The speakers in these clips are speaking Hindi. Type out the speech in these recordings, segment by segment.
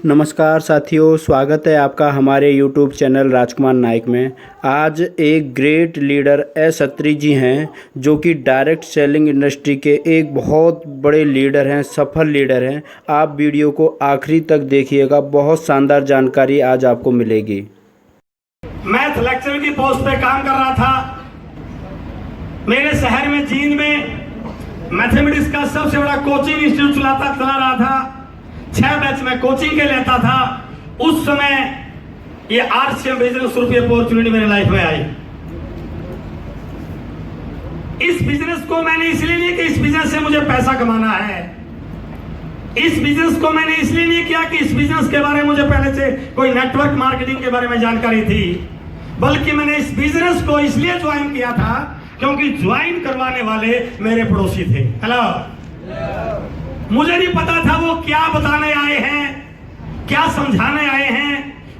नमस्कार साथियों, स्वागत है आपका हमारे YouTube चैनल राजकुमार नाइक में। आज एक ग्रेट लीडर एस अत्री जी हैं, जो कि डायरेक्ट सेलिंग इंडस्ट्री के एक बहुत बड़े लीडर हैं, सफल लीडर हैं। आप वीडियो को आखिरी तक देखिएगा, बहुत शानदार जानकारी आज आपको मिलेगी। मैथ लेक्चर की पोस्ट पे काम कर रहा था। मेरे शहर में जींद में मैथमेटिक्स का सबसे बड़ा कोचिंग इंस्टीट्यूट चला रहा था। 6 बैच में कोचिंग के लेता था। उस समय ये आरसीएम बिजनेस रुपये अपॉर्चुनिटी मेरे लाइफ में आई। इस बिजनेस को मैंने इसलिए नहीं कि इस बिजनेस से मुझे पैसा कमाना है। इस बिजनेस को मैंने इसलिए नहीं किया कि इस बिजनेस के बारे में मुझे पहले से कोई नेटवर्क मार्केटिंग के बारे में जानकारी थी, बल्कि मैंने इस बिजनेस को इसलिए ज्वाइन किया था क्योंकि ज्वाइन करवाने वाले मेरे पड़ोसी थे। हेलो, मुझे नहीं पता था वो क्या बताने आए हैं, क्या समझाने आए हैं,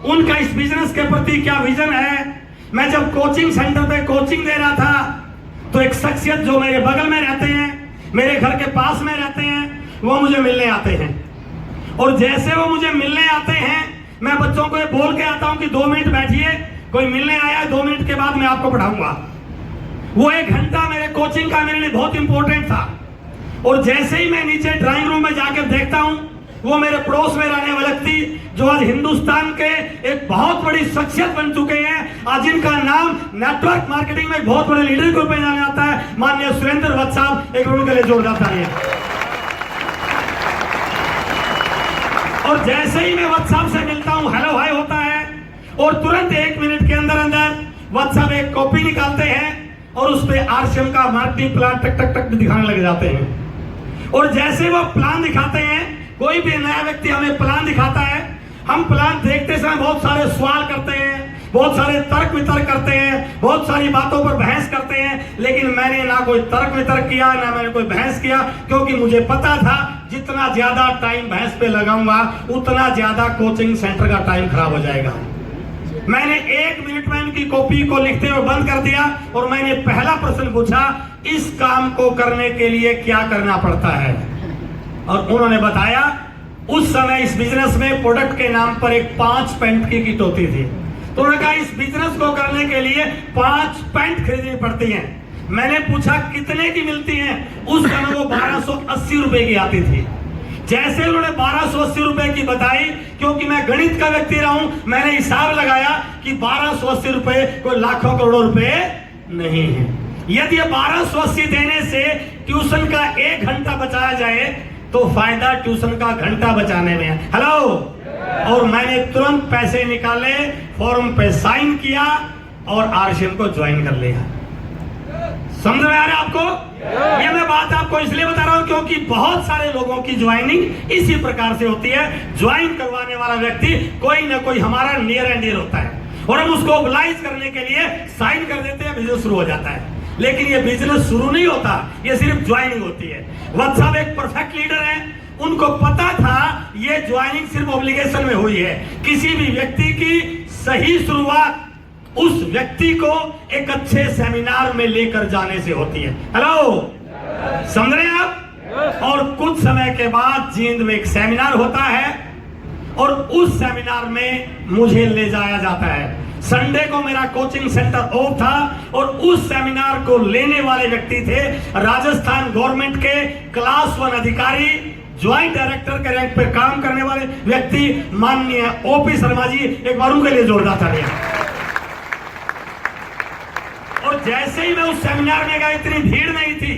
उनका इस बिजनेस के प्रति क्या विजन है। मैं जब कोचिंग सेंटर पे कोचिंग दे रहा था तो एक शख्सियत जो मेरे बगल में रहते हैं, मेरे घर के पास में रहते हैं, वो मुझे मिलने आते हैं। और जैसे वो मुझे मिलने आते हैं, मैं बच्चों को ये बोल के आता हूं कि 2 मिनट बैठिए, कोई मिलने आया, 2 मिनट के बाद मैं आपको पढ़ाऊंगा। वो 1 घंटा मेरे कोचिंग का मेरे लिए बहुत इंपॉर्टेंट था। और जैसे ही मैं नीचे ड्राइंग रूम में जाकर देखता हूं, वो मेरे पड़ोस में रहने वाले व्यक्ति जो आज हिंदुस्तान के एक बहुत बड़ी शख्सियत बन चुके हैं, आज जिनका नाम नेटवर्क मार्केटिंग में बहुत बड़े लीडर के रूप में जाना जाता है, माननीय सुरेंद्र वत्स साहब, एक उनके लिए जोरदार तालियां। और जैसे ही मैं वत्स साहब से मिलता हूं, हेलो हाय होता है, और तुरंत 1 मिनट के अंदर अंदर वत्स साहब एक कॉपी निकालते हैं और उस पर आरसीएम का मार्केटिंग प्लान टक टक टक दिखाने लग जाते हैं। और जैसे वो प्लान दिखाते हैं, कोई भी नया व्यक्ति हमें प्लान दिखाता है, हम प्लान देखते समय बहुत सारे सवाल करते हैं, बहुत सारे तर्क वितर्क करते हैं, बहुत सारी बातों पर बहस करते हैं। लेकिन मैंने ना कोई तर्क वितर्क किया, ना मैंने कोई बहस किया, क्योंकि मुझे पता था जितना ज्यादा टाइम बहस पे लगाऊंगा उतना ज्यादा कोचिंग सेंटर का टाइम खराब हो जाएगा। मैंने 1 मिनट में उनकी कॉपी को लिखते हुए बंद कर दिया और मैंने पहला प्रश्न पूछा, इस काम को करने के लिए क्या करना पड़ता है। और उन्होंने बताया, उस समय इस बिजनेस में प्रोडक्ट के नाम पर एक 5 पेंट की किट होती थी। तो उन्होंने कहा इस बिजनेस को करने के लिए 5 पेंट खरीदनी पड़ती हैं। मैंने पूछा कितने की मिलती हैं। उस समय वो 1280 रुपए की आती थी। जैसे उन्होंने 1280 रुपए की बताई, क्योंकि मैं गणित का व्यक्ति रहा हूं, मैंने हिसाब लगाया कि 1280 रुपए कोई लाखों करोड़ों रुपए नहीं है। यदि 1280 देने से ट्यूशन का 1 घंटा बचाया जाए तो फायदा ट्यूशन का घंटा बचाने में है। हेलो, और मैंने तुरंत पैसे निकाले, फॉर्म पे साइन किया और आरसीएम को ज्वाइन कर लिया। समझ में आ रहा है आपको? ये मैं बात आपको इसलिए बता रहा हूं क्योंकि बहुत सारे लोगों की ज्वाइनिंग इसी प्रकार से होती है। ज्वाइन करवाने वाला व्यक्ति कोई ना कोई हमारा नियर एंड डियर होता है और हम उसको ओबलाइज करने के लिए साइन कर देते हैं, बिजनेस शुरू हो जाता है। लेकिन ये बिजनेस शुरू नहीं होता, ये सिर्फ ज्वाइनिंग होती है। वत्स साहब एक परफेक्ट लीडर है, उनको पता था ये ज्वाइनिंग सिर्फ ऑब्लिगेशन में हुई है। किसी भी व्यक्ति की सही शुरुआत उस व्यक्ति को एक अच्छे सेमिनार में लेकर जाने से होती है। हेलो, समझ रहे हैं आप? और कुछ समय के बाद जींद में एक सेमिनार होता है और उस सेमिनार में मुझे ले जाया जाता है। संडे को मेरा कोचिंग सेंटर ऑफ था और उस सेमिनार को लेने वाले व्यक्ति थे राजस्थान गवर्नमेंट के क्लास 1 अधिकारी, ज्वाइंट डायरेक्टर के रैंक पर काम करने वाले व्यक्ति माननीय ओपी शर्मा जी। एक बार उनके लिए जोरदार तालियां। और जैसे ही मैं उस सेमिनार में गया, इतनी भीड़ नहीं थी,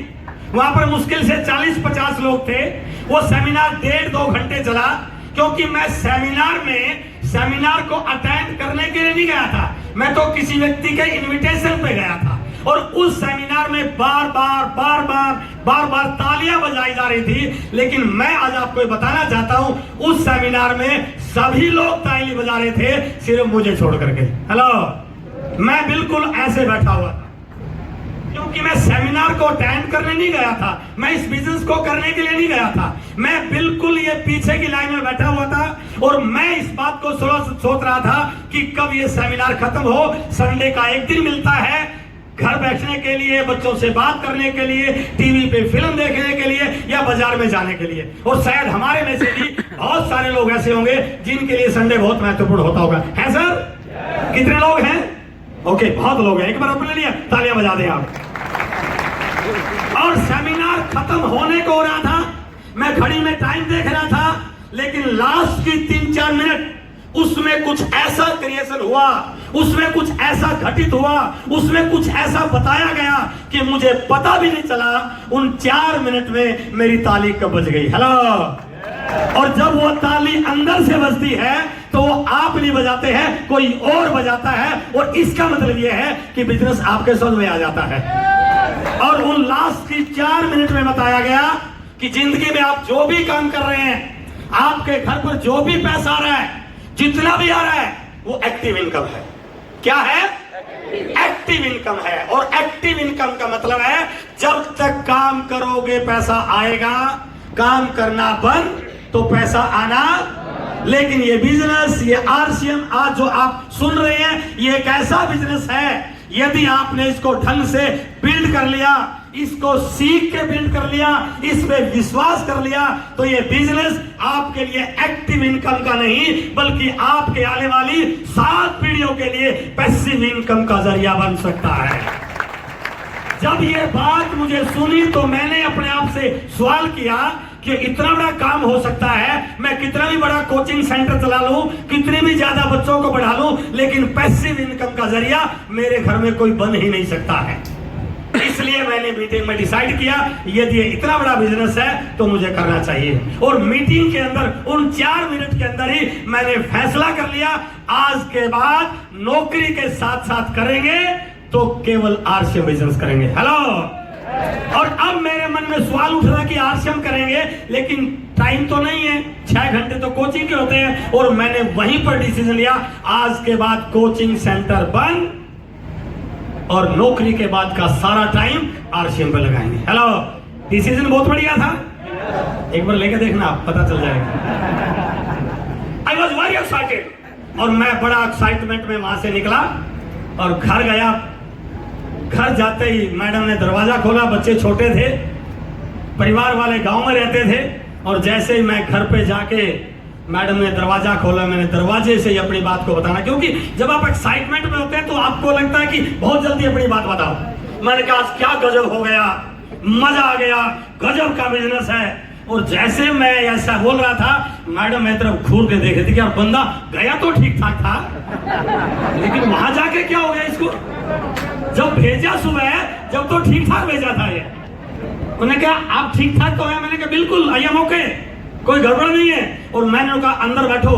वहां पर मुश्किल से 40-50 लोग थे। वो सेमिनार 1.5-2 घंटे चला, क्योंकि मैं सेमिनार को अटेंड करने के लिए नहीं गया था, मैं तो किसी व्यक्ति के इनविटेशन पे गया था। और उस सेमिनार में बार बार तालियां बजाई जा रही थी। लेकिन मैं आज आपको ये बताना चाहता हूं, उस सेमिनार में सभी लोग ताली बजा रहे थे, सिर्फ मुझे छोड़ करके। हेलो, मैं बिल्कुल ऐसे बैठा हुआ था, क्योंकि मैं सेमिनार को अटेंड करने नहीं गया था, मैं इस बिजनेस को करने के लिए नहीं गया था। मैं बिल्कुल ये पीछे की लाइन में बैठा हुआ था और मैं इस बात को सोच रहा था कि कब ये सेमिनार खत्म हो। संडे का एक दिन मिलता है घर बैठने के लिए, बच्चों से बात करने के लिए, टीवी पे फिल्म देखने के लिए या बाजार में जाने के लिए। और शायद हमारे में से भी बहुत सारे लोग ऐसे होंगे जिनके लिए संडे बहुत महत्वपूर्ण होता होगा, है सर? कितने लोग हैं? ओके, बहुत लोग हैं। एक बार अपने लिए तालियां बजा दें आप। और सेमिनार खत्म होने को हो रहा था, मैं घड़ी में टाइम देख रहा था, लेकिन लास्ट की 3-4 मिनट उसमें कुछ ऐसा क्रिएशन हुआ, उसमें कुछ ऐसा घटित हुआ, उसमें कुछ ऐसा बताया गया कि मुझे पता भी नहीं चला उन 4 मिनट में मेरी ताली कब बज गई। हेलो। और जब वो ताली अंदर से बजती है तो वो आप नहीं बजाते हैं, कोई और बजाता है, और इसका मतलब ये है कि बिजनेस आपके समझ में आ जाता है। और उन लास्ट की 4 मिनट में बताया गया कि जिंदगी में आप जो भी काम कर रहे हैं, आपके घर पर जो भी पैसा आ रहा है, जितना भी आ रहा है, वो एक्टिव इनकम है। क्या है? एक्टिव इनकम है। और एक्टिव इनकम का मतलब है जब तक काम करोगे पैसा आएगा, काम करना बंद तो पैसा आना। लेकिन ये बिजनेस, ये आरसीएम आज जो आप सुन रहे हैं, ये एक ऐसा बिजनेस है, यदि आपने इसको ढंग से बिल्ड कर लिया, इसको सीख के बिल्ड कर लिया, इस पे विश्वास कर लिया, तो ये बिजनेस आपके लिए एक्टिव इनकम का नहीं, बल्कि आपके आने वाली 7 पीढ़ियों के लिए पैसिव इनकम का जरिया बन सकता है। जब ये बात मुझे सुनी तो मैंने अपने आप से सवाल किया कि इतना बड़ा काम हो सकता है, मैं कितना भी बड़ा कोचिंग सेंटर चला लूं, कितने भी ज्यादा बच्चों को बढ़ा लूं, लेकिन पैसिव इनकम का जरिया मेरे घर में कोई बन ही नहीं सकता है। इसलिए मैंने मीटिंग में डिसाइड किया, यदि ये इतना बड़ा बिजनेस है तो मुझे करना चाहिए। और मीटिंग के अंदर उन 4 मिनट के अंदर ही मैंने फैसला कर लिया, आज के बाद नौकरी के साथ साथ करेंगे तो केवल आरसीएम बिजनेस करेंगे। हेलो। और अब मेरे मन में सवाल उठ रहा कि आरसीएम करेंगे, लेकिन टाइम तो नहीं है, 6 घंटे तो कोचिंग के होते हैं। और मैंने वहीं पर डिसीजन लिया, आज के बाद कोचिंग सेंटर बंद और नौकरी के बाद का सारा टाइम आरसीएम पे लगाएंगे। हेलो। डिसीजन बहुत बढ़िया था, एक बार लेके देखना, आप पता चल जाएगा। I was very excited. और मैं बड़ा एक्साइटमेंट में वहां से निकला और घर गया। घर जाते ही मैडम ने दरवाजा खोला, बच्चे छोटे थे, परिवार वाले गांव में रहते थे। और जैसे ही मैं घर पे जाके मैडम ने दरवाजा खोला, मैंने दरवाजे से ही अपनी बात को बताना, क्योंकि जब आप एक्साइटमेंट में होते हैं तो आपको लगता है कि बहुत जल्दी अपनी बात बताओ। मैंने कहा क्या गजब हो गया, मजा आ गया, गजब का बिजनेस है। और जैसे मैं ऐसा बोल रहा था, मैडम मेरी तरफ घूर के देख रही थी कि यार बंदा गया तो ठीक ठाक था, लेकिन वहां जाके क्या हो गया इसको। जब भेजा सुबह, जब तो ठीक ठाक भेजा था ये। उन्होंने कहा आप ठीक ठाक तो है? मैंने कहा बिल्कुल, आई एम ओके, कोई गड़बड़ नहीं है। और मैंने कहा अंदर बैठो,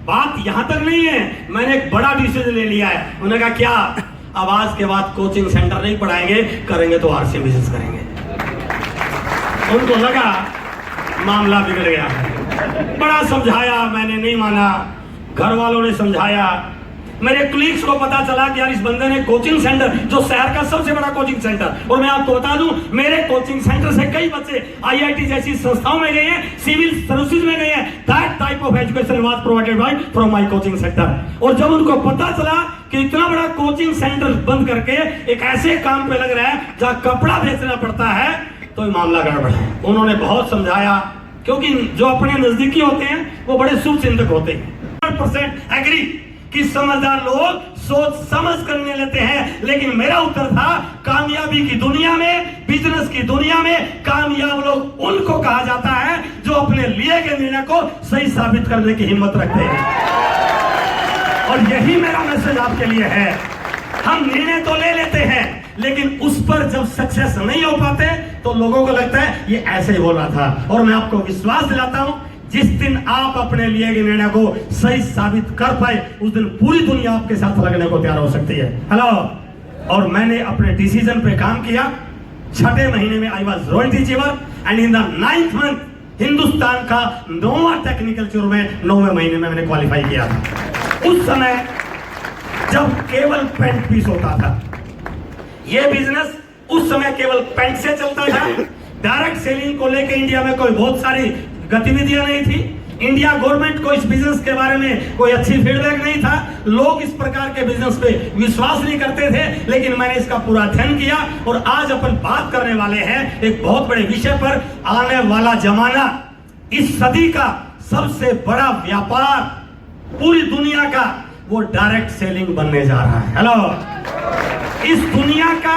बात यहां तक नहीं है, मैंने एक बड़ा डिसीजन ले लिया है। उन्होंने कहा क्या? अब आज के बाद कोचिंग सेंटर नहीं पढ़ाएंगे, करेंगे तो आरसीएम बिजनेस करेंगे। उनको लगा मामला बिगड़ गया। बड़ा समझाया, मैंने नहीं माना, घर वालों ने समझाया, मेरे क्लीग्स को पता चला कि यार इस बंदे ने कोचिंग सेंटर, जो शहर का सबसे बड़ा कोचिंग सेंटर, और मैं आपको बता दूं मेरे कोचिंग सेंटर से कई बच्चे आईआईटी जैसी संस्थाओं में गए हैं, सिविल सर्विसेज में गए हैं। That type of education was provided by from my coaching centre. और जब उनको पता चला कि इतना बड़ा कोचिंग सेंटर बंद करके एक ऐसे काम पे लग रहा है जहां कपड़ा बेचना पड़ता है, तो ये मामला गड़बड़ है। उन्होंने बहुत समझाया, क्योंकि जो अपने नजदीकी होते हैं वो बड़े शुभ चिंतक होते हैं। 100% एग्री कि समझदार लोग सोच समझ करने लेते हैं। लेकिन मेरा उत्तर था, कामयाबी की दुनिया में, बिजनेस की दुनिया में कामयाब लोग उनको कहा जाता है जो अपने लिए गए निर्णय को सही साबित करने की हिम्मत रखते हैं। और यही मेरा मैसेज आपके लिए है। हम निर्णय तो ले लेते हैं, लेकिन उस पर जब सक्सेस नहीं हो पाते तो लोगों को लगता है ये ऐसे ही बोल रहा था। और मैं आपको विश्वास दिलाता हूं, जिस दिन आप अपने लिए गए निर्णय को सही साबित कर पाए, उस दिन पूरी दुनिया आपके साथ लगने को तैयार हो सकती है। हेलो। और मैंने अपने डिसीजन पे काम किया। 6ठे महीने में I was royalty achiever and in the 9th month Hindustan का 9वां टेक्निकल चूर में 9वें महीने में मैंने क्वालिफाई किया था। उस समय जब केवल पेंट पीस होता था, यह बिजनेस उस समय केवल पेंट से चलता था। डायरेक्ट सेलिंग को लेकर इंडिया में कोई बहुत सारी गतिविधियां नहीं थी। इंडिया गवर्नमेंट को इस बिजनेस के बारे में कोई अच्छी फीडबैक नहीं था। लोग इस प्रकार के बिजनेस पे विश्वास नहीं करते थे। लेकिन मैंने इसका पूरा अध्ययन किया और आज अपन बात करने वाले हैं एक बहुत बड़े विषय पर, आने वाला जमाना, इस सदी का सबसे बड़ा व्यापार पूरी दुनिया का वो डायरेक्ट सेलिंग बनने जा रहा है। हेलो, इस दुनिया का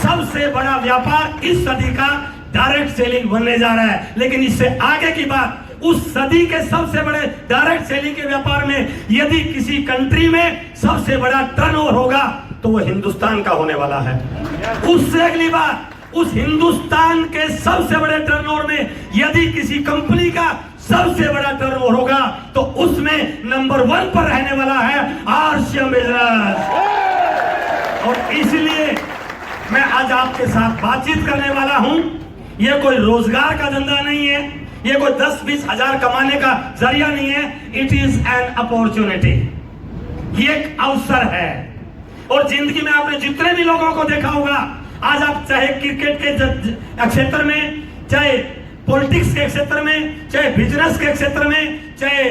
सबसे बड़ा व्यापार इस सदी का डायरेक्ट सेलिंग बनने जा रहा है। लेकिन इससे आगे की बात, उस सदी के सबसे बड़े डायरेक्ट सेलिंग के व्यापार में यदि किसी कंट्री में सबसे बड़ा टर्नओवर होगा तो वो हिंदुस्तान का होने वाला है। उससे अगली बात, उस हिंदुस्तान के सबसे बड़े टर्नओवर में यदि किसी कंपनी का सबसे बड़ा टर्नओवर होगा तो उसमें नंबर 1 पर रहने वाला है आरसीएम बिजनेस। और इसलिए मैं आज आपके साथ बातचीत करने वाला हूं। यह कोई रोजगार का धंधा नहीं है, यह कोई 10-20 हजार कमाने का जरिया नहीं है। इट इज एन अपॉर्चुनिटी, ये एक अवसर है। और जिंदगी में आपने जितने भी लोगों को देखा होगा, आज आप चाहे क्रिकेट के क्षेत्र में, चाहे पॉलिटिक्स के क्षेत्र में, चाहे बिजनेस के क्षेत्र में, चाहे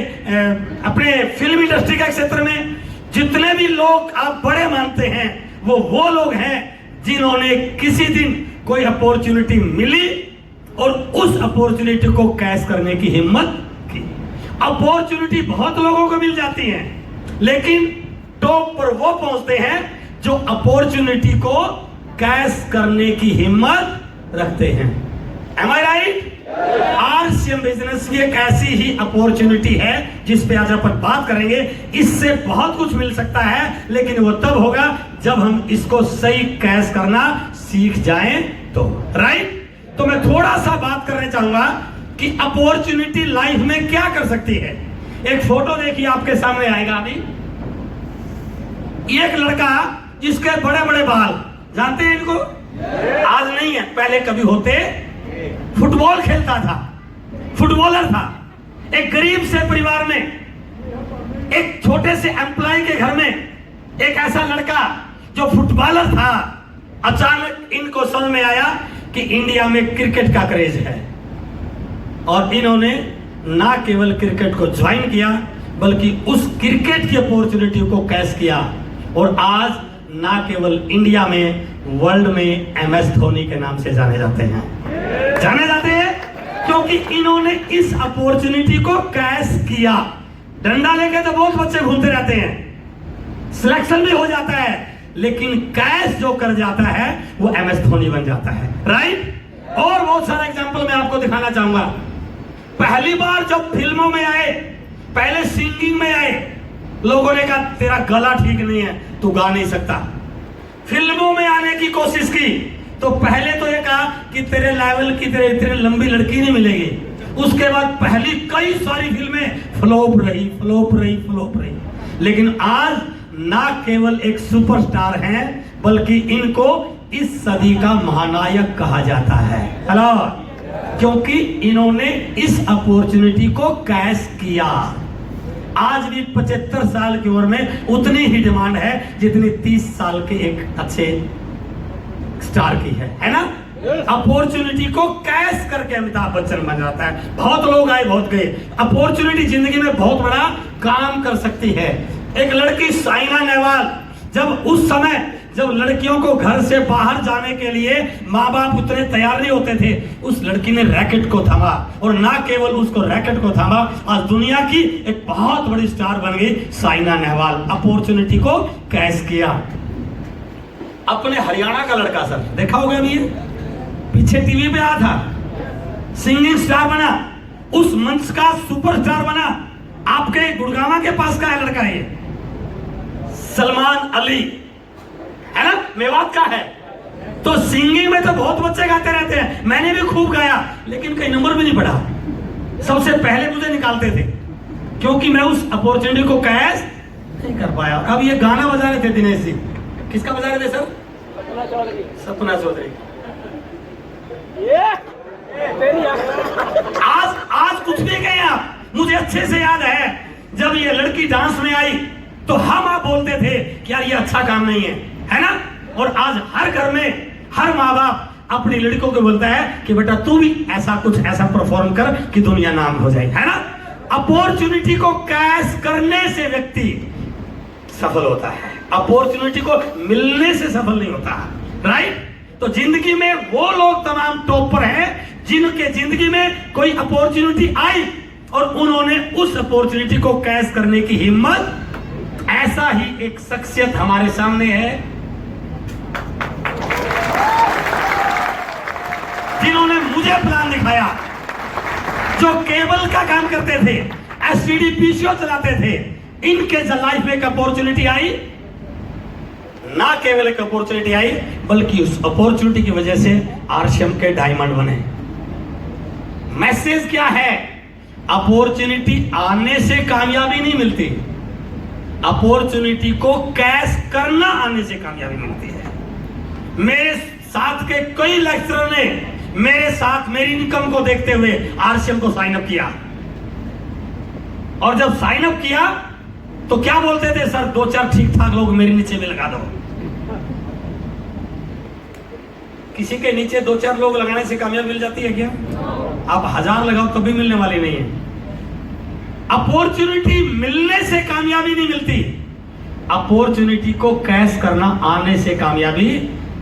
अपने फिल्म इंडस्ट्री के क्षेत्र में, जितने भी लोग आप बड़े मानते हैं वो लोग हैं जिन्होंने किसी दिन कोई अपॉर्चुनिटी मिली और उस अपॉर्चुनिटी को कैश करने की हिम्मत की। अपॉर्चुनिटी बहुत लोगों को मिल जाती है, लेकिन टॉप पर वो पहुंचते हैं जो अपॉर्चुनिटी को कैश करने की हिम्मत रखते हैं। Am I right? RCM business की एक ऐसी ही अपॉर्चुनिटी है जिस पे आज अपन बात करेंगे। इससे बहुत कुछ मिल सकता है, लेकिन वो तब होगा जब हम इसको सही कैश करना सीख जाएं तो। राइट? तो मैं थोड़ा सा बात करना चाहूंगा कि अपॉर्चुनिटी लाइफ में क्या कर सकती है। एक फोटो देखिए, आपके सामने आएगा अभी। एक लड़का जिसके बड़े बड़े बाल, जानते हैं इनको? आज नहीं है, पहले कभी होते। फुटबॉल खेलता था, फुटबॉलर था। एक गरीब से परिवार में, एक छोटे से एम्प्लॉय के घर में एक ऐसा लड़का जो फुटबॉलर था, अचानक इनको समझ में आया कि इंडिया में क्रिकेट का क्रेज है। और इन्होंने ना केवल क्रिकेट को ज्वाइन किया, बल्कि उस क्रिकेट की अपॉर्चुनिटी को कैच किया। और आज ना केवल इंडिया में, वर्ल्ड में एमएस धोनी के नाम से जाने जाते हैं क्योंकि इन्होंने इस अपॉर्चुनिटी को कैच किया। डंडा लेके तो बहुत बच्चे घूमते रहते हैं, सिलेक्शन भी हो जाता है, लेकिन कैच जो कर जाता है वो एमएस धोनी बन जाता है। राइट? और बहुत सारा एग्जांपल मैं आपको दिखाना चाहूंगा। पहली बार जब फिल्मों में आए, पहले सिंगिंग में आए, लोगों ने कहा तेरा गला ठीक नहीं है, तू गा नहीं सकता। फिल्मों में आने की कोशिश की तो पहले तो ये कहा कि तेरे लेवल की, तेरे इतनी लंबी लड़की नहीं मिलेगी। उसके बाद पहली कई सारी फिल्में फ्लॉप रही। लेकिन आज ना केवल एक सुपरस्टार हैं, बल्कि इनको इस सदी का महानायक कहा जाता है। हेलो, क्योंकि इन्होंने इस अपॉर्चुनिटी को कैच किया। आज भी 75 साल की उम्र में उतनी ही डिमांड है जितनी 30 साल के एक अच्छे स्टार की है ना? अपॉर्चुनिटी को कैच करके अमिताभ बच्चन बन जाता है। बहुत लोग आए, बहुत गए। अपॉर्चुनिटी जिंदगी में बहुत बड़ा काम कर सकती है। एक लड़की साइना नेहवाल, जब लड़कियों को घर से बाहर जाने के लिए माँ बाप उतने तैयार नहीं होते थे, उस लड़की ने रैकेट को थामा। और ना केवल उसको रैकेट को थामा, आज दुनिया की एक बहुत बड़ी स्टार बन गई साइना नेहवाल। अपॉर्चुनिटी को कैच किया। अपने हरियाणा का लड़का, सर देखा होगा अभी, पीछे टीवी पे आया था, सिंगिंग स्टार बना, उस मंच का सुपरस्टार बना। आपके गुड़गांव के पास का है लड़का, ये सलमान अली है ना, मेवात का है। तो सिंगिंग में तो बहुत बच्चे गाते रहते हैं, मैंने भी खूब गाया, लेकिन कहीं नंबर भी नहीं पड़ा। सबसे पहले मुझे निकालते थे क्योंकि मैं उस अपॉर्चुनिटी को कैच नहीं कर पाया। अब ये गाना बजा रहे थे दिनेश जी, किसका बजा रहे थे सर? सपना चौधरी। आज कुछ भी कहें आप, मुझे अच्छे से याद है जब ये लड़की डांस में आई तो हम आप बोलते थे कि यार ये अच्छा काम नहीं है ना? और आज हर घर में हर माँ बाप अपनी लड़कों को बोलता है कि बेटा तू भी ऐसा परफॉर्म कर कि दुनिया नाम हो जाए, है ना? अपॉर्चुनिटी को कैच करने से व्यक्ति सफल होता है, अपॉर्चुनिटी को मिलने से सफल नहीं होता। राइट? तो जिंदगी में वो लोग तमाम टॉप पर हैं जिनके जिंदगी में कोई अपॉर्चुनिटी आई और उन्होंने उस अपॉर्चुनिटी को कैच करने की हिम्मत, ऐसा ही एक शख्सियत हमारे सामने है जिन्होंने मुझे प्लान दिखाया, जो केबल का काम करते थे, एसटीडी पीसीओ चलाते थे। इनके लाइफ में एक अपॉर्चुनिटी आई, ना केवल एक अपॉर्चुनिटी आई बल्कि उस अपॉर्चुनिटी की वजह से आरसीएम के डायमंड बने। मैसेज क्या है? अपॉर्चुनिटी आने से कामयाबी नहीं मिलती, अपॉर्चुनिटी को कैच करना आने से कामयाबी मिलती है। मेरे साथ के कई लेक्चरर ने मेरे साथ मेरी इनकम को देखते हुए आरसीएम को साइन अप किया, और जब साइन अप किया तो क्या बोलते थे? सर 2-4 ठीक ठाक लोग मेरे नीचे भी लगा दो। किसी के नीचे 2-4 लोग लगाने से कामयाबी मिल जाती है क्या? आप 1000 लगाओ तो भी मिलने वाली नहीं है। अपॉर्चुनिटी मिलने से कामयाबी नहीं मिलती, अपॉर्चुनिटी को कैच करना आने से कामयाबी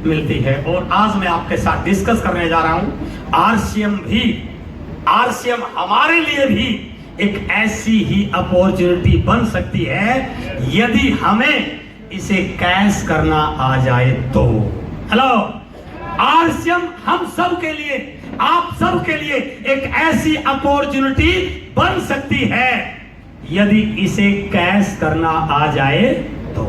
मिलती है। और आज मैं आपके साथ डिस्कस करने जा रहा हूं, आरसीएम हमारे लिए भी एक ऐसी ही अपॉर्चुनिटी बन सकती है यदि हमें इसे कैच करना आ जाए तो। हेलो, आरसीएम हम सब के लिए, आप सब के लिए एक ऐसी अपॉर्चुनिटी बन सकती है यदि इसे कैच करना आ जाए तो।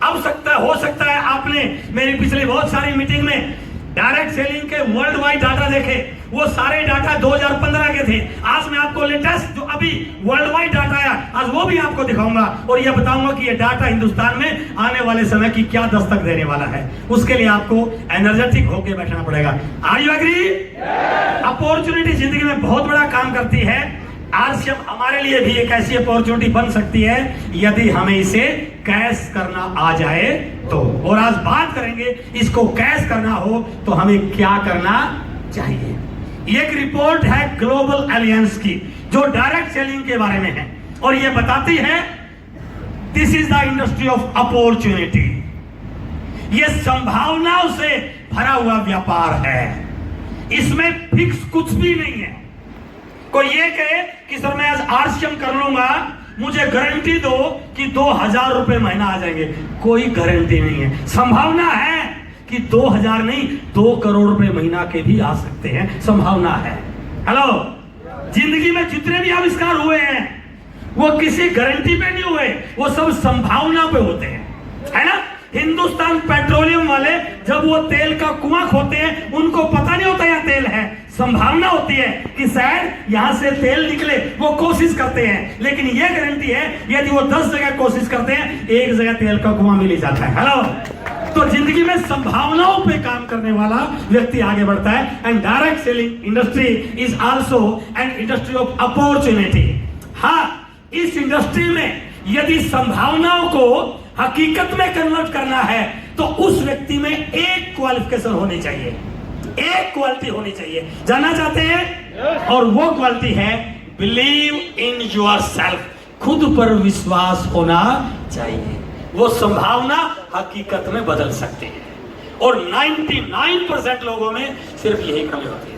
अब हो सकता है आपने मेरी पिछली बहुत सारी मीटिंग में डायरेक्ट सेलिंग के वर्ल्ड वाइड डाटा देखे, वो सारे डाटा 2015 के थे। आज मैं आपको लेटेस्ट जो अभी वर्ल्ड वाइड डाटा आया, आज वो भी आपको दिखाऊंगा और ये बताऊंगा कि ये डाटा हिंदुस्तान में आने वाले समय की क्या दस्तक देने वाला है। उसके लिए आपको एनर्जेटिक होकर बैठना पड़ेगा। Are you agree? अपॉर्चुनिटी जिंदगी में बहुत बड़ा काम करती है। आरसीएम हमारे लिए भी एक ऐसी अपॉर्चुनिटी बन सकती है यदि हमें इसे कैच करना आ जाए तो। और आज बात करेंगे इसको कैच करना हो तो हमें क्या करना चाहिए। एक रिपोर्ट है ग्लोबल अलायंस की जो डायरेक्ट सेलिंग के बारे में है, और यह बताती है this is the industry of opportunity. यह संभावनाओं से भरा हुआ व्यापार है, इसमें फिक्स कुछ भी नहीं है। कोई ये कहे कि सर मैं आज आरसीएम कर लूंगा, मुझे गारंटी दो कि 2000 रुपए महीना आ जाएंगे, कोई गारंटी नहीं है। संभावना है कि 2000 नहीं 2 करोड़ रुपए महीना के भी आ सकते हैं, संभावना है। हेलो, जिंदगी में जितने भी आविष्कार हुए हैं वो किसी गारंटी पे नहीं हुए, वो सब संभावना पे होते हैं, है ना। हिंदुस्तान पेट्रोलियम वाले जब वो तेल का कुआं खोते हैं उनको पता नहीं होता यह तेल है, संभावना होती है कि शायद यहां से तेल निकले, वो कोशिश करते हैं। लेकिन यह गारंटी है यदि वो 10 जगह कोशिश करते हैं, एक जगह तेल का कुआं मिल ही जाता है। हेलो, तो जिंदगी में संभावनाओं पे काम करने वाला व्यक्ति आगे बढ़ता है। And direct selling industry is also an industry of opportunity. हाँ, इस इंडस्ट्री में यदि संभावनाओं को हकीकत में कन्वर्ट करना है तो उस व्यक्ति में एक क्वालिफिकेशन होनी चाहिए, एक क्वालिटी होनी चाहिए। जानना चाहते हैं? और वो क्वालिटी है बिलीव इन योरसेल्फ, खुद पर विश्वास होना चाहिए। वो संभावना हकीकत में बदल सकती है, और 99% लोगों में सिर्फ यही कमी होती है।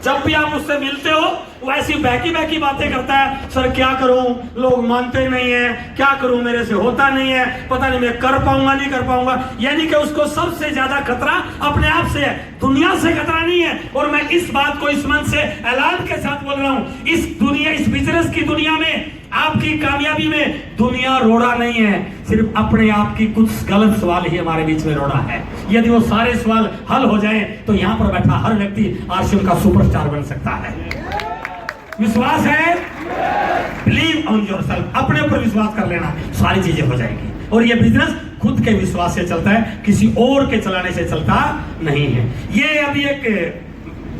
जब भी आप उससे मिलते हो वो ऐसी बहकी बातें करता है, सर क्या करूं, लोग मानते नहीं है, क्या करूं, मेरे से होता नहीं है, पता नहीं मैं कर पाऊंगा नहीं कर पाऊंगा। यानी कि उसको सबसे ज्यादा खतरा अपने आप से है, दुनिया से खतरा नहीं है। और मैं इस बात को इस मन से ऐलान के साथ बोल रहा हूं, इस दुनिया, इस बिजनेस की दुनिया में, आपकी कामयाबी में दुनिया रोड़ा नहीं है, सिर्फ अपने आप की कुछ गलत सवाल ही हमारे बीच में रोड़ा है। यदि वो सारे सवाल हल हो जाएं तो यहां पर बैठा हर व्यक्ति आरसीएम का सुपरस्टार बन सकता है। विश्वास है? बिलीव ऑन योरसेल्फ, अपने ऊपर विश्वास कर लेना, सारी चीजें हो जाएंगी। और ये बिजनेस खुद के विश्वास से चलता है, किसी और के चलाने से चलता नहीं है। ये अभी एक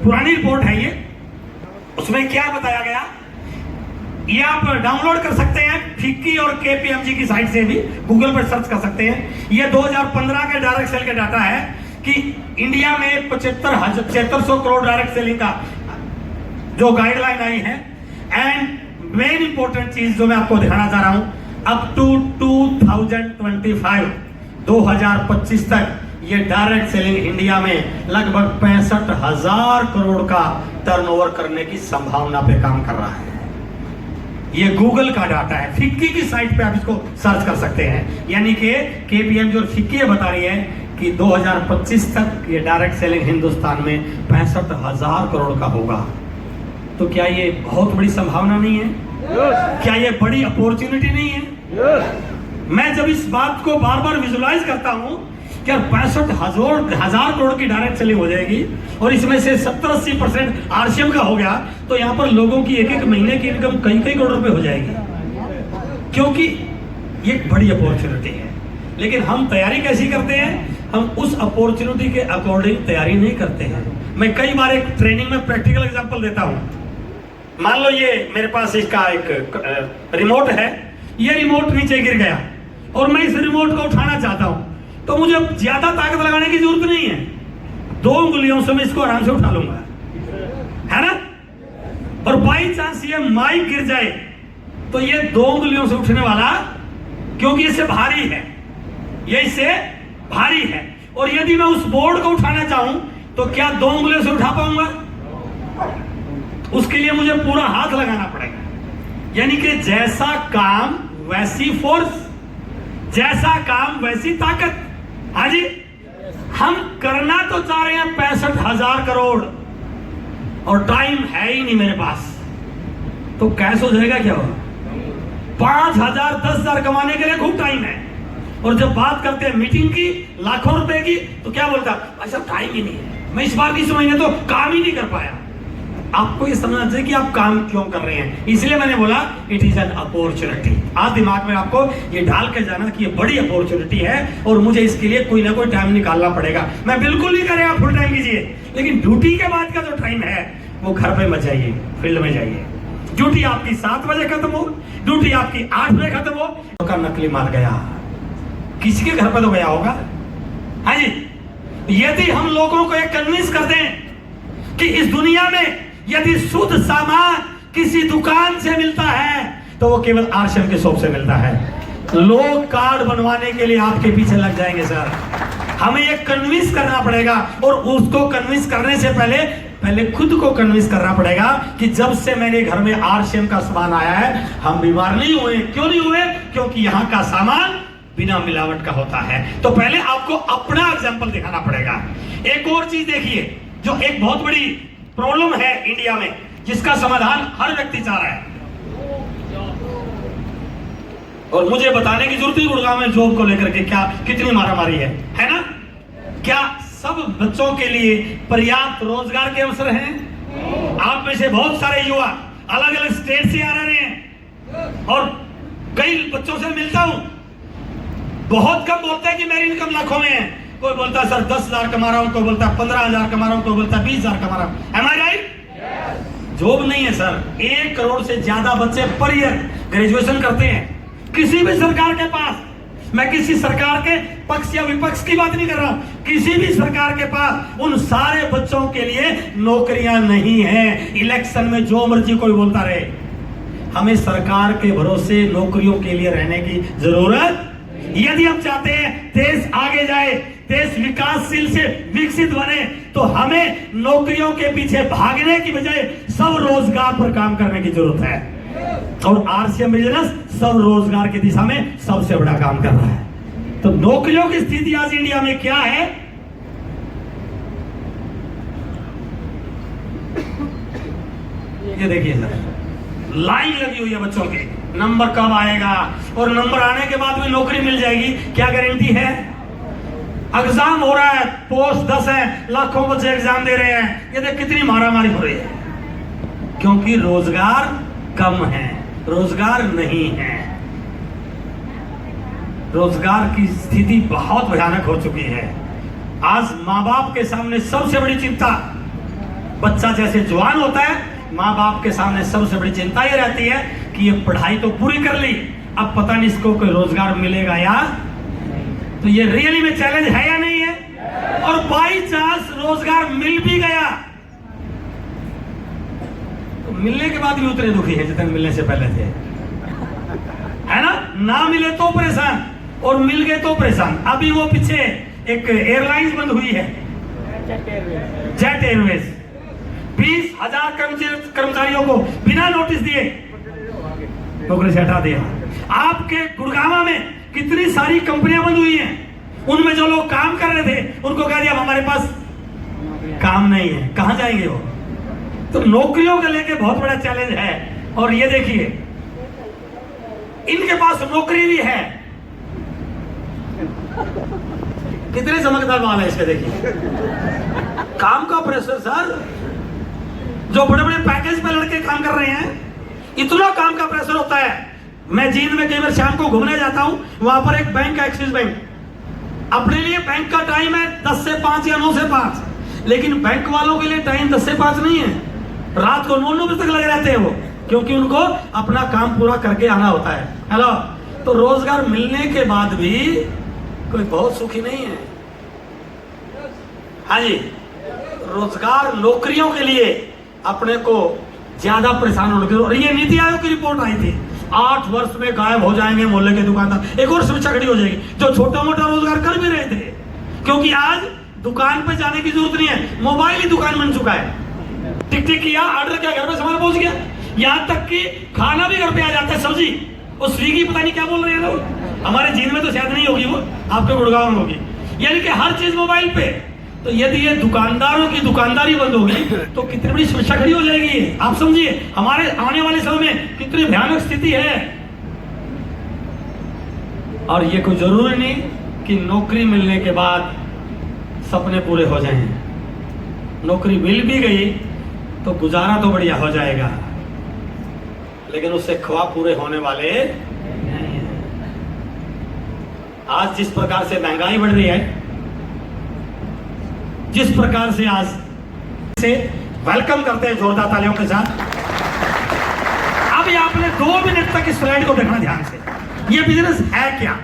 पुरानी रिपोर्ट है, ये उसमें क्या बताया गया ये आप डाउनलोड कर सकते हैं फिक्की और केपीएमजी की साइट से भी, गूगल पर सर्च कर सकते हैं। ये 2015 के डायरेक्ट सेल का डाटा है कि इंडिया में 7500 करोड़ डायरेक्ट सेलिंग का जो गाइडलाइन आई है। एंड मेन इंपॉर्टेंट चीज जो मैं आपको दिखाना चाह रहा हूं, अप टू 2025 तक ये डायरेक्ट सेलिंग इंडिया में लगभग 65,000 करोड़ का टर्नओवर करने की संभावना पे काम कर रहा है। ये गूगल का डाटा है, फिक्की की साइट पे आप इसको सर्च कर सकते हैं। यानी कि KPMG और फिक्की बता रही है कि 2025 तक ये डायरेक्ट सेलिंग हिंदुस्तान में 65,000 करोड़ का होगा। तो क्या ये बहुत बड़ी संभावना नहीं है? क्या ये बड़ी अपॉर्चुनिटी नहीं है? मैं जब इस बात को बार बार विजुलाइज करता हूं कि 65,000 करोड़ की डायरेक्ट सेलिंग हो जाएगी और इसमें से 70-80% RCM का हो गया, तो यहां पर लोगों की एक महीने की इनकम कई करोड़ रुपए हो जाएगी, क्योंकि ये एक बड़ी अपॉर्चुनिटी है। लेकिन हम तैयारी कैसी करते हैं? हम उस अपॉर्चुनिटी के अकॉर्डिंग तैयारी नहीं करते हैं। मैं कई बार एक ट्रेनिंग में प्रैक्टिकल एग्जांपल देता हूं। मान लो ये मेरे पास इसका एक रिमोट है, ये रिमोट नीचे गिर गया और मैं इस रिमोट को उठाना चाहता हूं, तो मुझे ज्यादा ताकत लगाने की जरूरत नहीं है, 2 उंगलियों से मैं इसको आराम से उठा लूंगा, है ना? और बाई चांस ये माइक गिर जाए तो ये 2 उंगलियों से उठने वाला, क्योंकि इससे भारी है, ये इससे भारी है। और यदि मैं उस बोर्ड को उठाना चाहूं तो क्या 2 उंगलियों से उठा पाऊंगा? उसके लिए मुझे पूरा हाथ लगाना पड़ेगा। यानी कि जैसा काम वैसी फोर्स, जैसा काम वैसी ताकत। हाँ जी, हम करना तो चाह रहे हैं 65,000 करोड़ और टाइम है ही नहीं मेरे पास, तो कैसे हो जाएगा? क्या होगा? 5,000 10,000 कमाने के लिए खूब टाइम है, और जब बात करते हैं मीटिंग की, लाखों रुपए की, तो क्या बोलता? अच्छा टाइम ही नहीं है, मैं इस बार की महीने तो काम ही नहीं कर पाया। आपको ये समझना चाहिए कि आप काम क्यों कर रहे हैं। इसलिए मैंने बोला इट इज एन अपॉर्चुनिटी। आज दिमाग में आपको ये डाल के जाना कि ये बड़ी अपॉर्चुनिटी है और मुझे इसके लिए कोई ना कोई टाइम निकालना पड़ेगा। मैं बिल्कुल नहीं करें आप फुल टाइम कीजिए, लेकिन ड्यूटी के बाद का जो टाइम है वो घर पे मत जाइए, फील्ड में जाइए। ड्यूटी आपकी 7 बजे खत्म हो, ड्यूटी आपकी 8 बजे खत्म हो, तो का नकली मार गया, किसी के घर पे तो गया होगा। हाँ जी, यदि हम लोगों को एक कन्विंस कर दें कि इस दुनिया में यदि शुद्ध सामान किसी दुकान से मिलता है तो वो केवल RCM के शॉप से मिलता है। लोग कार्ड बनवाने के लिए आपके पीछे लग जाएंगे सर। हमें ये कन्विंस करना पड़ेगा, और उसको कन्विंस करने से पहले खुद को कन्विंस करना पड़ेगा कि जब से मेरे घर में RCM का सामान आया है हम बीमार नहीं हुए। क्यों नहीं हुए? क्योंकि यहाँ का सामान बिना मिलावट का होता है। तो पहले आपको अपना एग्जाम्पल दिखाना पड़ेगा। एक और चीज देखिए, जो एक बहुत बड़ी प्रॉब्लम है इंडिया में, जिसका समाधान हर व्यक्ति चाह रहा है, और मुझे बताने की जरूरत नहीं गुड़गांव में जॉब को लेकर के क्या कितनी मारामारी है ना? क्या सब बच्चों के लिए पर्याप्त रोजगार के अवसर हैं? आप में से बहुत सारे युवा अलग अलग स्टेट से आ रहे हैं, और कई बच्चों से मिलता हूं, बहुत कम बोलते हैं कि मेरी इनकम लाखों में है। कोई बोलता है सर 10,000 कमा रहा हूं, कोई बोलता है 15,000 कमा रहा हूं, कोई बोलता है 20,000 कमा रहा हूं। Am I right? जॉब नहीं है सर। 1 करोड़ से ज्यादा बच्चे पर ईयर ग्रेजुएशन करते हैं किसी भी सरकार के पास। मैं किसी सरकार के पक्ष या विपक्ष की बात नहीं कर रहा हूं, किसी भी सरकार के पास उन सारे बच्चों के लिए नौकरियां नहीं है। इलेक्शन में जो मर्जी कोई बोलता रहे, हमें सरकार के भरोसे नौकरियों के लिए रहने की जरूरत। यदि हम चाहते हैं देश आगे जाए, देश विकासशील से विकसित बने, तो हमें नौकरियों के पीछे भागने की बजाय सब रोजगार पर काम करने की जरूरत है। और RCM बिजनेस सब रोजगार की दिशा में सबसे बड़ा काम कर रहा है। तो नौकरियों की स्थिति आज इंडिया में क्या है? ये देखिए सर, लाइन लगी हुई है बच्चों की, नंबर कब आएगा, और नंबर आने के बाद में नौकरी मिल जाएगी, क्या गारंटी है? एग्जाम हो रहा है, पोस्ट 10 है, लाखों बच्चे एग्जाम दे रहे हैं। ये देख कितनी मारामारी हो रही है, क्योंकि रोजगार कम है, रोजगार नहीं है। रोजगार की स्थिति बहुत भयानक हो चुकी है। आज माँ बाप के सामने सबसे बड़ी चिंता, बच्चा जैसे जवान होता है, माँ बाप के सामने सबसे बड़ी चिंता ये रहती है कि ये पढ़ाई तो पूरी कर ली, अब पता नहीं इसको कोई रोजगार मिलेगा या। तो ये रियली में चैलेंज है या नहीं है? और बाई चांस रोजगार मिल भी गया तो मिलने के बाद भी उतने दुखी है जितने मिलने से पहले थे, है ना मिले तो परेशान और मिल गए तो परेशान। अभी वो पीछे एक एयरलाइंस बंद हुई है, जेट एयरवेज, 20,000 कर्मचारियों को बिना नोटिस दिए नौकरी से हटा दिया। आपके गुड़गांव में कितनी सारी कंपनियां बंद हुई हैं, उनमें जो लोग काम कर रहे थे उनको कह दिया हमारे पास काम नहीं है, कहां जाएंगे वो। तो नौकरियों को लेके बहुत बड़ा चैलेंज है। और ये देखिए इनके पास नौकरी भी है, कितने चमकदार माल है इसके। देखिए काम का प्रेशर सर, जो बड़े बड़े पैकेज पे लड़के काम कर रहे हैं, इतना काम का प्रेशर होता है। मैं जींद में कई बार शाम को घूमने जाता हूं, वहां पर एक बैंक है एक्सिस बैंक, अपने लिए बैंक का टाइम है 10 से 5 या 9 से 5, लेकिन बैंक वालों के लिए टाइम 10 से 5 नहीं है, रात को 9 बजे तक लगे रहते हैं वो, क्योंकि उनको अपना काम पूरा करके आना होता है। हेलो, तो रोजगार मिलने के बाद भी कोई बहुत सुखी नहीं है। हाँ जी, रोजगार नौकरियों के लिए अपने को ज्यादा परेशान होने की। और ये नीति आयोग की रिपोर्ट आई थी, 8 वर्ष में गायब हो जाएंगे मोहल्ले के दुकानदार। एक और समस्या खड़ी हो जाएगी, जो छोटा मोटा रोजगार कर भी रहे थे, क्योंकि आज दुकान पे जाने की जरूरत नहीं है, मोबाइल ही दुकान बन चुका है। टिक टिक किया, ऑर्डर किया, घर पे सामान पहुंच गया। यहाँ तक कि खाना भी घर पे आ जाता है, सब्जी। और स्विगी पता नहीं क्या बोल रहे हैं लोग, हमारे जींद में तो शायद नहीं होगी, वो आपके गुड़गांव में होगी। यानी कि हर चीज मोबाइल पे। तो यदि ये दुकानदारों की दुकानदारी बंद होगी तो कितनी बड़ी समस्या खड़ी हो जाएगी। आप समझिए हमारे आने वाले समय में कितनी भयानक स्थिति है। और ये कोई जरूरी नहीं कि नौकरी मिलने के बाद सपने पूरे हो जाएं। नौकरी मिल भी गई तो गुजारा तो बढ़िया हो जाएगा, लेकिन उससे ख्वाब पूरे होने वाले नहीं हैं। आज जिस प्रकार से महंगाई बढ़ रही है, जिस प्रकार से आज से वेलकम करते हैं जोरदार तालियों के साथ। अब ये आपने 2 मिनट तक इस स्लाइड को देखना ध्यान से। ये बिजनेस है क्या?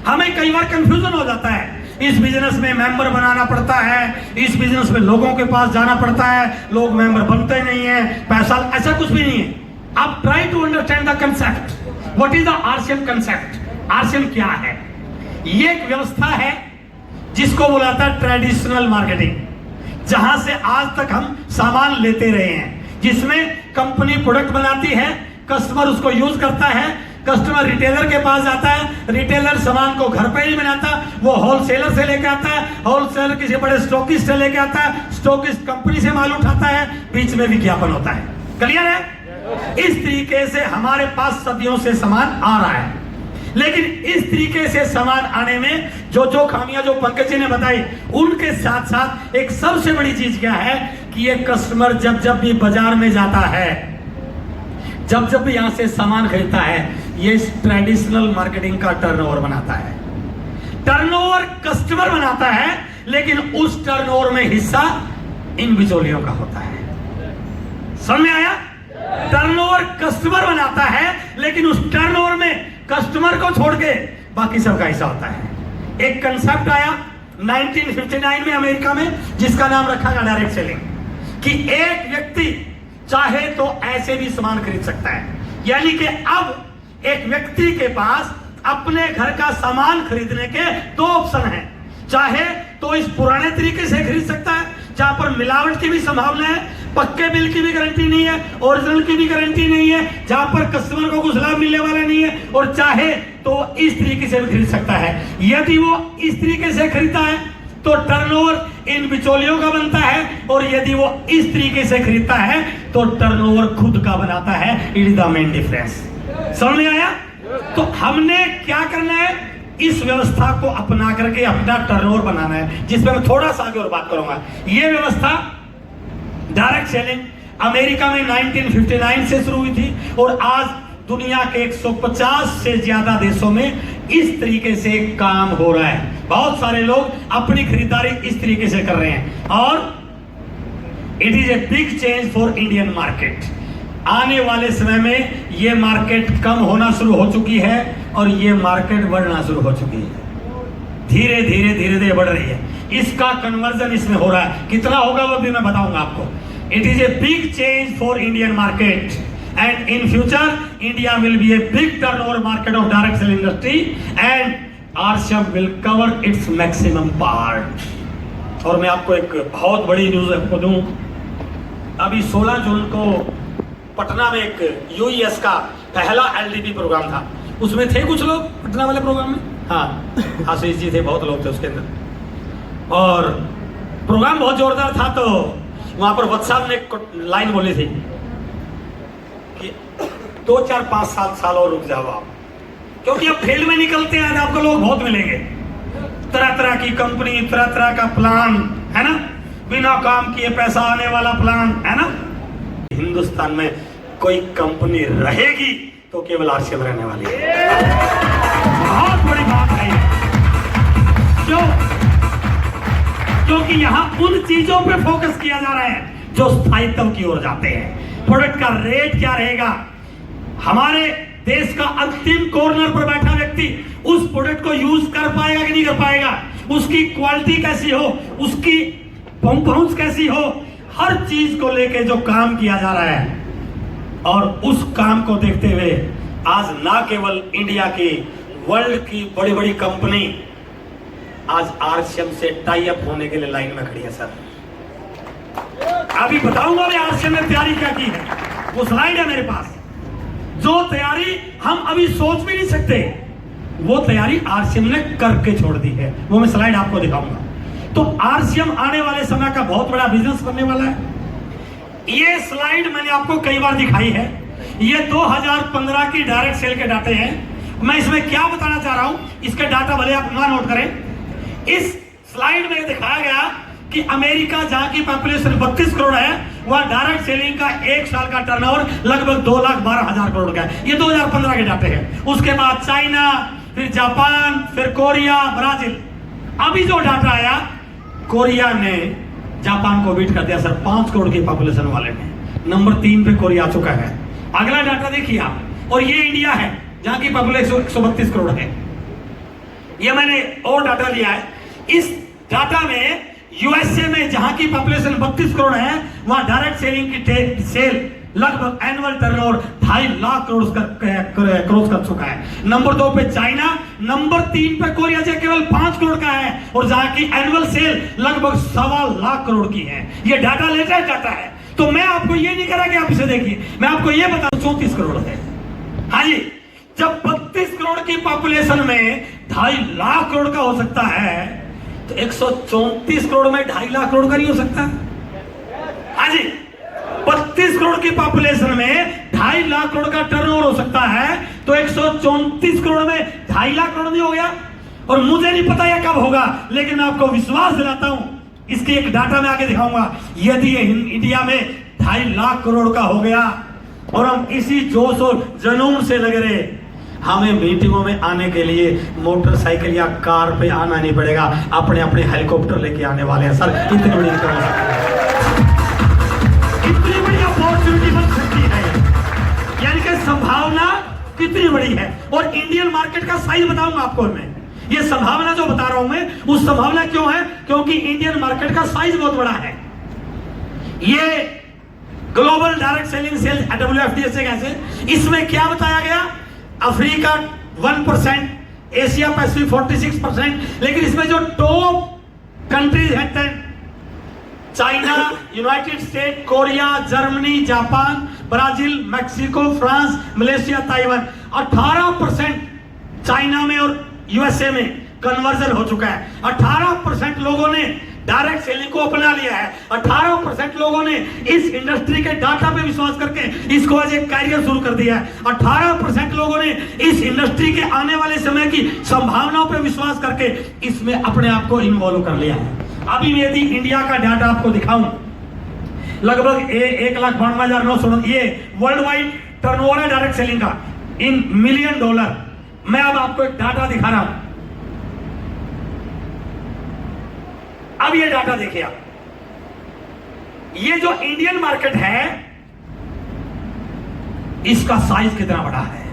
हमें कई बार कंफ्यूजन हो जाता है। इस बिजनेस में मेंबर बनाना पड़ता है, इस बिजनेस में लोगों के पास जाना पड़ता है, लोग मेंबर बनते नहीं है, पैसा, ऐसा कुछ भी नहीं है। आप try to understand the concept. What is the RCM concept? RCM क्या है? ये एक व्यवस्था है जिसको बुलाता है ट्रेडिशनल मार्केटिंग, जहां से आज तक हम सामान लेते रहे हैं, जिसमें कंपनी प्रोडक्ट बनाती है, कस्टमर उसको यूज करता है, कस्टमर रिटेलर के पास जाता है, रिटेलर सामान को घर पे ही बनाता, वो होलसेलर से लेके आता है, होलसेलर किसी बड़े स्टॉकिस्ट से लेके आता है, स्टॉकिस्ट कंपनी से माल उठाता है, बीच में विज्ञापन होता है। क्लियर है? इस तरीके से हमारे पास सदियों से सामान आ रहा है। लेकिन इस तरीके से सामान आने में जो जो खामियां जो पंकज जी ने बताई, उनके साथ साथ एक सबसे बड़ी चीज क्या है कि ये कस्टमर जब जब भी बाजार में जाता है, जब जब भी यहां से सामान खरीदता है, ये ट्रेडिशनल मार्केटिंग का टर्नओवर बनाता है। टर्नओवर कस्टमर बनाता है, लेकिन उस टर्नओवर में हिस्सा इन बिचौलियों का होता है। समझ में आया? टर्नओवर कस्टमर बनाता है, लेकिन उस टर्नओवर में कस्टमर को छोड़ के बाकी सबका हिस्सा होता है। एक कंसेप्ट आया 1959 में अमेरिका में, जिसका नाम रखा गया डायरेक्ट सेलिंग, कि एक व्यक्ति चाहे तो ऐसे भी सामान खरीद सकता है। यानी कि अब एक व्यक्ति के पास अपने घर का सामान खरीदने के 2 ऑप्शन हैं। चाहे तो इस पुराने तरीके से खरीद सकता है, जहां पर मिलावट की भी संभावना है, पक्के बिल की भी गारंटी नहीं है, ओरिजिनल की भी गारंटी नहीं है, जहां पर कस्टमर को कुछ लाभ मिलने वाला नहीं है, और चाहे तो इस तरीके से भी खरीद सकता है। यदि वो इस तरीके से खरीदता है तो टर्नओवर इन बिचौलियों का बनता है, और यदि वो इस तरीके से खरीदता है तो टर्नओवर खुद का बनाता है। It is the main difference. समझ में आया? तो हमने क्या करना है? इस व्यवस्था को अपना करके अपना टर्नओवर बनाना है, जिसमें मैं थोड़ा सा आगे और बात करूंगा। यह व्यवस्था डायरेक्ट सेलिंग अमेरिका में 1959 से शुरू हुई थी, और आज दुनिया के 150 से ज्यादा देशों में इस तरीके से काम हो रहा है। बहुत सारे लोग अपनी खरीदारी इस तरीके से कर रहे हैं, और it is a big change for Indian market. आने वाले समय में ये मार्केट कम होना शुरू हो चुकी है, और ये मार्केट बढ़ना शुरू हो चुकी है। धीरे धीरे धीरे धीरे बढ़ रही है। इसका कन्वर्जन इसमें हो रहा है, कितना होगा वो भी मैं बताऊंगा आपको। It is a big change for Indian market, and in future India will be a big turnover market of direct sell industry, and RCM will cover its maximum part। और मैं आपको एक बहुत बड़ी न्यूज आपको दूं, अभी 16 जून को पटना में एक यूईएस का पहला एलडीपी प्रोग्राम था, उसमें थे कुछ लोग पटना वाले प्रोग्राम में। हाँ, आशीष जी थे, बहुत लोग थे उसके अंदर, और प्रोग्राम बहुत जोरदार था। तो वहां पर वत्स साहब ने एक लाइन बोली थी कि 2 4 5 7 साल और रुक जाओ आप, क्योंकि अब फील्ड में निकलते हैं आपको लोग बहुत मिलेंगे, तरह तरह की कंपनी, तरह तरह का प्लान है ना, बिना काम किए पैसा आने वाला प्लान है ना। हिंदुस्तान में कोई कंपनी रहेगी तो केवल आरसीएम रहने वाली है। बहुत बड़ी बात है ये। क्यों? क्योंकि यहां उन चीजों पे फोकस किया जा रहा है जो स्थायित्व की ओर जाते हैं। प्रोडक्ट का रेट क्या रहेगा, हमारे देश का अंतिम कॉर्नर पर बैठा व्यक्ति उस प्रोडक्ट को यूज कर पाएगा कि नहीं कर पाएगा, उसकी क्वालिटी कैसी हो, उसकी पहुंच कैसी हो, हर चीज को लेके जो काम किया जा रहा है, और उस काम को देखते हुए आज ना केवल इंडिया की, वर्ल्ड की बड़ी बड़ी कंपनी आज आरसीएम से टाई अप होने के लिए लाइन में खड़ी है। सर अभी बताऊंगा मैं आरसीएम ने तैयारी क्या की है, वो स्लाइड है मेरे पास। जो तैयारी हम अभी सोच भी नहीं सकते, वो तैयारी आरसीएम ने करके छोड़ दी है, वो मैं स्लाइड आपको दिखाऊंगा। तो आरसीएम आने वाले समय का बहुत बड़ा बिजनेस करने वाला है। ये स्लाइड मैंने आपको कई बार दिखाई है, ये 2015 की डायरेक्ट सेल के डाटे हैं। मैं इसमें क्या बताना चाह रहा हूं, इसके डाटा भले आप ना नोट करें। इस स्लाइड में दिखाया गया कि अमेरिका, जहां की पॉपुलेशन 32 करोड़ है, वहां डायरेक्ट सेलिंग का एक साल का टर्नओवर लगभग 2,12,000 करोड़ का है। ये 2015 के डाटे हैं। उसके बाद चाइना, फिर जापान, फिर कोरिया, ब्राजील। अभी जो डाटा आया, कोरिया ने जापान को बीट कर दिया सर, 5 करोड़ की पॉपुलेशन वाले में नंबर 3 पे कोरिया आ चुका है। अगला डाटा देखिए आप, और ये इंडिया है जहां की पॉपुलेशन 132 करोड़ है। ये मैंने और डाटा लिया है। इस डाटा में यूएसए में जहां की पॉपुलेशन 32 करोड़ है, वहां डायरेक्ट सेलिंग की सेल लगभग annual turnover 2.5 lakh crore cross कर चुका है। नंबर 2 पे चाइना, नंबर 3 पे कोरिया जो केवल 5 करोड़ का है, और जहां की एनुअल सेल लगभग 1.25 लाख करोड़ की है। ये डाटा लेटेस्ट डाटा है। तो मैं आपको ये नहीं कह रहा कि आप इसे देखिए, मैं आपको ये बता, 34 करोड़ है। हाँ जी, जब 32 करोड़ की पॉपुलेशन में 2.5 लाख करोड़ का हो सकता है, तो 134 करोड़ में 2.5 लाख करोड़ का नहीं हो सकता। हाँ जी, 32 करोड़ की पॉपुलेशन में 2.5 लाख करोड़ का टर्नओवर हो सकता है, तो 134 करोड़ में 2.5 लाख करोड़ नहीं हो गया। और मुझे नहीं पता यह कब होगा, लेकिन मैं आपको विश्वास दिलाता हूं, इसके एक डाटा में आगे दिखाऊंगा। यदि ये इंडिया में 2.5 लाख करोड़ का हो गया, और हम इसी जोश और जुनून से लगे रहे, हमें मीटिंगों में आने के लिए मोटरसाइकिल या कार पे आना नहीं पड़ेगा, अपने अपने हेलीकॉप्टर लेके आने वाले हैं। सर इतनी बड़ी अपॉर्चुनिटी बन सकती है, यानी कि संभावना कितनी बड़ी है। और इंडियन मार्केट का साइज बताऊंगा आपको मैं। ये संभावना जो बता रहा हूं मैं, उस संभावना क्यों है, क्योंकि इंडियन मार्केट का साइज बहुत बड़ा है। ये global direct selling sales WFDA से कैसे, इसमें क्या बताया गया, अफ्रीका 1%, एशिया पैसिफिक 46%, लेकिन इसमें जो टॉप कंट्रीज हैं, China, United state, Korea, Germany, Japan, Brazil, Mexico, France, Malaysia, Taiwan, 18% China में और यूएसए में कन्वर्जन हो चुका है। 18% लोगों ने डायरेक्ट सेलिंग को अपना लिया है। 18% लोगों ने इस इंडस्ट्री के डाटा पे विश्वास करके इसको एज एक कैरियर शुरू कर दिया है। 18% लोगों ने इस इंडस्ट्री के आने वाले समय की संभावनाओं पे विश्वास करके इसमें अपने आप को इन्वॉल्व कर लिया है। अभी यदि इंडिया का डाटा आपको दिखाऊं, लगभग 1,92,900, ये वर्ल्ड वाइड टर्नओवर है डायरेक्ट सेलिंग का इन $1,000,000 $1,000,000। मैं अब आपको एक डाटा दिखा रहा हूं। अब ये डाटा देखिए आप, ये जो इंडियन मार्केट है, इसका साइज कितना बड़ा है।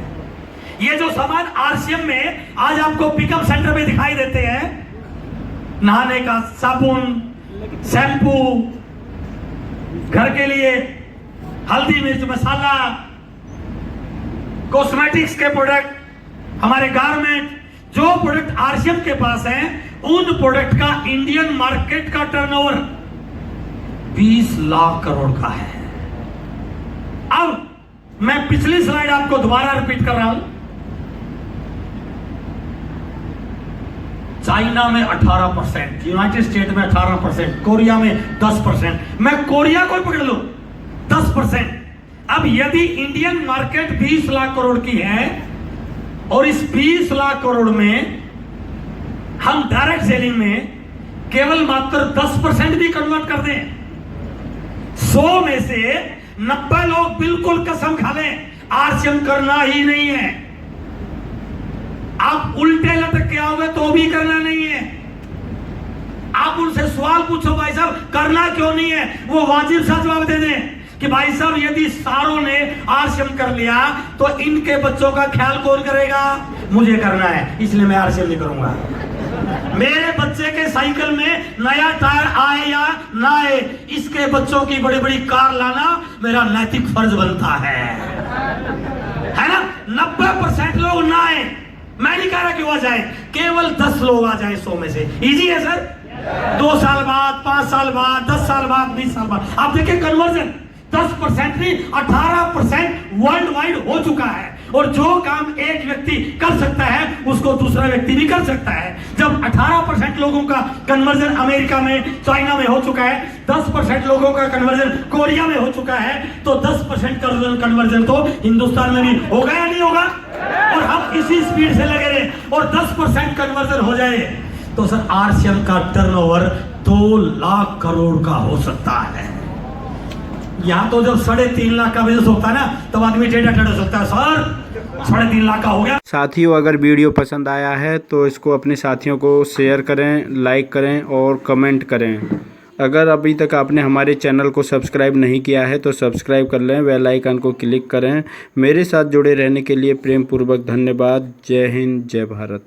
ये जो सामान आरसीएम में आज आपको पिकअप सेंटर में दिखाई देते हैं, नहाने का साबुन, शैम्पू, घर के लिए हल्दी मिर्च मसाला, कॉस्मेटिक्स के प्रोडक्ट, हमारे गारमेंट, जो प्रोडक्ट आरसीएम के पास हैं, उन प्रोडक्ट का इंडियन मार्केट का टर्नओवर 20 लाख करोड़ का है। अब मैं पिछली स्लाइड आपको दोबारा रिपीट कर रहा हूं। चाइना में 18%, यूनाइटेड स्टेट में 18%, कोरिया में 10%। मैं कोरिया को पकड़ लो 10%। अब यदि इंडियन मार्केट 20 लाख करोड़ की है और इस 20 लाख करोड़ में हम डायरेक्ट सेलिंग में केवल मात्र 10% भी कन्वर्ट कर दें, 100 में से 90 लोग बिल्कुल कसम खा लें आरसीएम करना ही नहीं है। आप उल्टे लटक के आओगे तो भी करना नहीं है। आप उनसे सवाल पूछो, भाई साहब करना क्यों नहीं है, वो वाजिब सा जवाब दे दें कि भाई साहब यदि सारों ने आरसीएम कर लिया तो इनके बच्चों का ख्याल कौन करेगा, मुझे करना है इसलिए मैं आरसीएम नहीं करूंगा। मेरे बच्चे के साइकिल में नया टायर आए या ना आए, इसके बच्चों की बड़ी बड़ी कार लाना मेरा नैतिक फर्ज बनता है ना। 90% लोग ना आए, मैं नहीं कह रहा कि वो आ जाए, केवल 10 लोग आ जाए 100 में से। इजी है सर, 2 साल बाद, 5 साल बाद, 10 साल बाद, 20 साल बाद आप देखिए कन्वर्जन 10% नहीं 18% वर्ल्ड वाइड हो चुका है। और जो काम एक व्यक्ति कर सकता है उसको दूसरा व्यक्ति भी कर सकता है। जब 18% लोगों का कन्वर्जन अमेरिका में, चाइना में हो चुका है, 10% लोगों का कन्वर्जन कोरिया में हो चुका है, तो 10% कन्वर्जन तो हिंदुस्तान में भी होगा या नहीं होगा। और हम इसी स्पीड से लगे रहे और 10% कन्वर्जन हो जाए तो सर आरसीएम का टर्नओवर 2 लाख करोड़ का हो सकता है। यहां तो जब 3.5 लाख का बिजनेस होता है ना, तब आदमी टेढ़ा टेढ़ा सकता है, सर 3.5 लाख का हो गया। साथियों, अगर वीडियो पसंद आया है तो इसको अपने साथियों को शेयर करें, लाइक करें और कमेंट करें। अगर अभी तक आपने हमारे चैनल को सब्सक्राइब नहीं किया है तो सब्सक्राइब कर लें, बेल आइकन को क्लिक करें। मेरे साथ जुड़े रहने के लिए प्रेम पूर्वक धन्यवाद। जय हिंद, जय भारत।